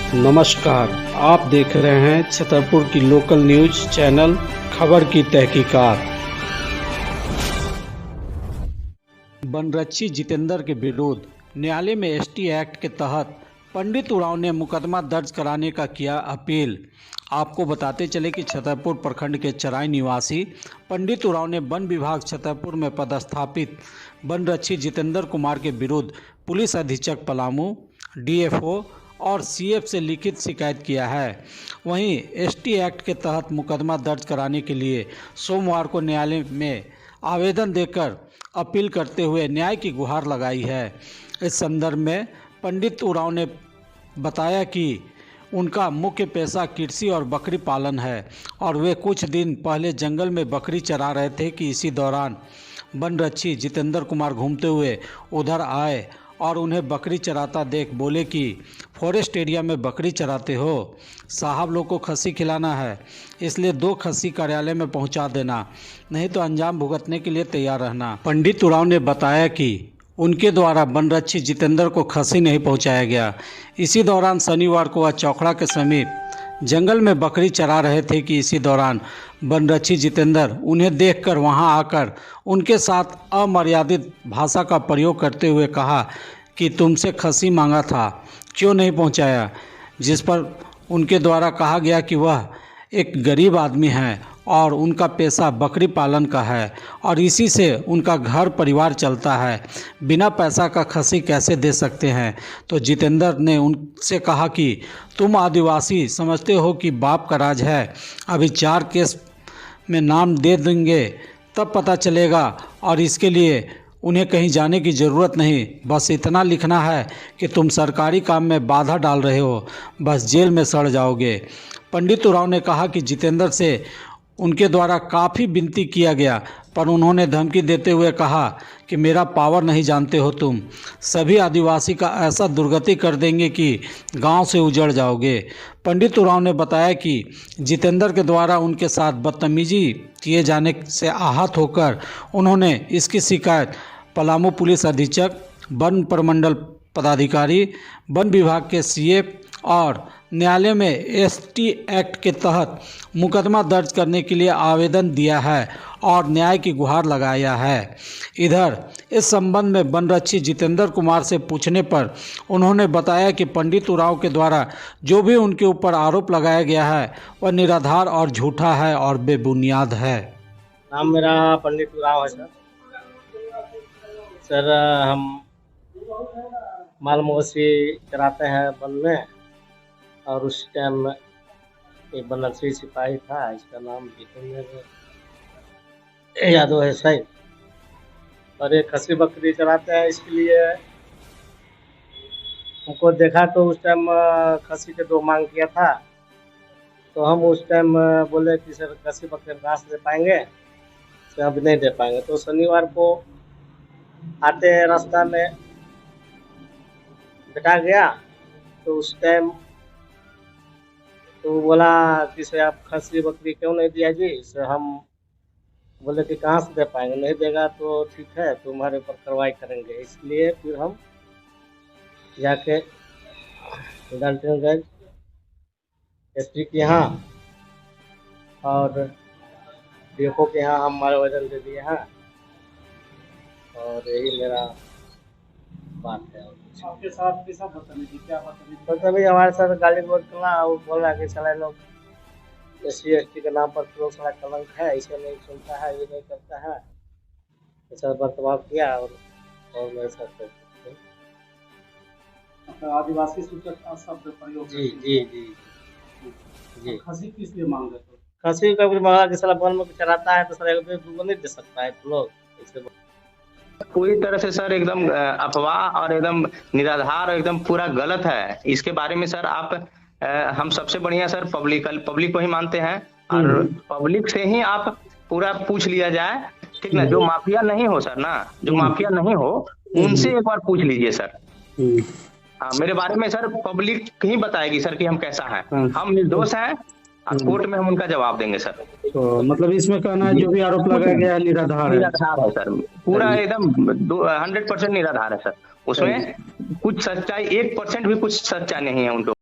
नमस्कार, आप देख रहे हैं छतरपुर की लोकल न्यूज चैनल खबर की तहकीकात। बनरक्षी जितेंद्र के विरुद्ध न्यायालय में एसटी एक्ट के तहत पंडित उरांव ने मुकदमा दर्ज कराने का किया अपील। आपको बताते चले कि छतरपुर प्रखंड के चराई निवासी पंडित उरांव ने वन विभाग छतरपुर में पदस्थापित बनरक्षी जितेंद्र कुमार के विरुद्ध पुलिस अधीक्षक पलामू, डीएफओ और सीएफ से लिखित शिकायत किया है। वहीं एसटी एक्ट के तहत मुकदमा दर्ज कराने के लिए सोमवार को न्यायालय में आवेदन देकर अपील करते हुए न्याय की गुहार लगाई है। इस संदर्भ में पंडित उरांव ने बताया कि उनका मुख्य पेशा कृषि और बकरी पालन है और वे कुछ दिन पहले जंगल में बकरी चरा रहे थे कि इसी दौरान बनरक्षी जितेंद्र कुमार घूमते हुए उधर आए और उन्हें बकरी चराता देख बोले कि फॉरेस्ट एरिया में बकरी चराते हो, साहब लोग को खस्सी खिलाना है, इसलिए 2 खस्सी कार्यालय में पहुंचा देना, नहीं तो अंजाम भुगतने के लिए तैयार रहना। पंडित उरांव ने बताया कि उनके द्वारा बनरक्षी जितेंद्र को खस्सी नहीं पहुंचाया गया। इसी दौरान शनिवार को वह चौखड़ा के समीप जंगल में बकरी चरा रहे थे कि इसी दौरान बनरक्षी जितेंद्र उन्हें देखकर वहां आकर उनके साथ अमर्यादित भाषा का प्रयोग करते हुए कहा कि तुमसे खस्सी मांगा था, क्यों नहीं पहुंचाया, जिस पर उनके द्वारा कहा गया कि वह एक गरीब आदमी हैं और उनका पेशा बकरी पालन का है और इसी से उनका घर परिवार चलता है, बिना पैसा का खस्सी कैसे दे सकते हैं। तो जितेंद्र ने उनसे कहा कि तुम आदिवासी समझते हो कि बाप का राज है, अभी 4 केस में नाम दे देंगे तब पता चलेगा और इसके लिए उन्हें कहीं जाने की ज़रूरत नहीं, बस इतना लिखना है कि तुम सरकारी काम में बाधा डाल रहे हो, बस जेल में सड़ जाओगे। पंडित उरांव ने कहा कि जितेंद्र से उनके द्वारा काफ़ी विनती किया गया पर उन्होंने धमकी देते हुए कहा कि मेरा पावर नहीं जानते हो तुम, सभी आदिवासी का ऐसा दुर्गति कर देंगे कि गांव से उजड़ जाओगे। पंडित उरांव ने बताया कि जितेंद्र के द्वारा उनके साथ बदतमीजी किए जाने से आहत होकर उन्होंने इसकी शिकायत पलामू पुलिस अधीक्षक, वन प्रमंडल पदाधिकारी, वन विभाग के सीएफ और न्यायालय में एसटी एक्ट के तहत मुकदमा दर्ज करने के लिए आवेदन दिया है और न्याय की गुहार लगाया है। इधर इस संबंध में बनरक्षी जितेंद्र कुमार से पूछने पर उन्होंने बताया कि पंडित उरांव के द्वारा जो भी उनके ऊपर आरोप लगाया गया है वह निराधार और झूठा है और बेबुनियाद है। नाम मेरा पंडित उरांव है सर। सर हम माल मवेशी चराते हैं वन में और उस टाइम एक बनरक्षी सिपाही था, इसका नाम जितेंद्र यादव है सही, और एक खस्सी बकरी चराते हैं। इसके लिए हमको देखा तो उस टाइम खस्सी के 2 मांग किया था, तो हम उस टाइम बोले कि सर खस्सी बकरी कहाँ से दे पाएंगे, सर अभी नहीं दे पाएंगे। तो शनिवार को आते रास्ता में बैठा गया तो उस टाइम तो बोला कि सर आप खस्सी बकरी क्यों नहीं दिया जी। सर हम बोले कि कहाँ से दे पाएंगे, नहीं देगा तो ठीक है तुम्हारे ऊपर कार्रवाई करेंगे। इसलिए फिर हम जाके डाल्टनगंज एसपी के यहाँ और डीएफओ के यहाँ हम आवेदन दे दिए हैं और यही मेरा बात है। आपके साथ कैसा बदतमीजी, क्या बदतमीजी? हमारे साथ गाली गलौज करना, वो बोल रहा है कि साले लोग SC/ST के नाम पर लोग सारा कलंक है, इसे नहीं सुनता है, ये नहीं करता है, ऐसा बर्ताव किया और मेरे साथ आदिवासी सूचक शब्द प्रयोग। जी जी जी जी। खस्सी किस लिए मांग रहे थे? खस्सी का भी मांगा कि साला वन में चराता है तो साला 1-2 नहीं दे सकता है लोग, इससे पूरी तरह से सर एकदम अफवाह और एकदम निराधार और एकदम पूरा गलत है। इसके बारे में सर आप हम सबसे बढ़िया सर पब्लिक को ही मानते हैं और पब्लिक से ही आप पूरा पूछ लिया जाए, ठीक ना। जो माफिया नहीं हो सर ना, जो माफिया नहीं हो उनसे एक बार पूछ लीजिए सर। हाँ, मेरे बारे में सर पब्लिक ही बताएगी सर कि हम कैसा है, हम निर्दोष हैं, कोर्ट में हम उनका जवाब देंगे सर। तो मतलब इसमें कहना है जो भी आरोप लगाया गया है निराधार है सर, पूरा एकदम 100% निराधार है सर। उसमें कुछ सच्चाई 1% भी कुछ सच्चा नहीं है उनको।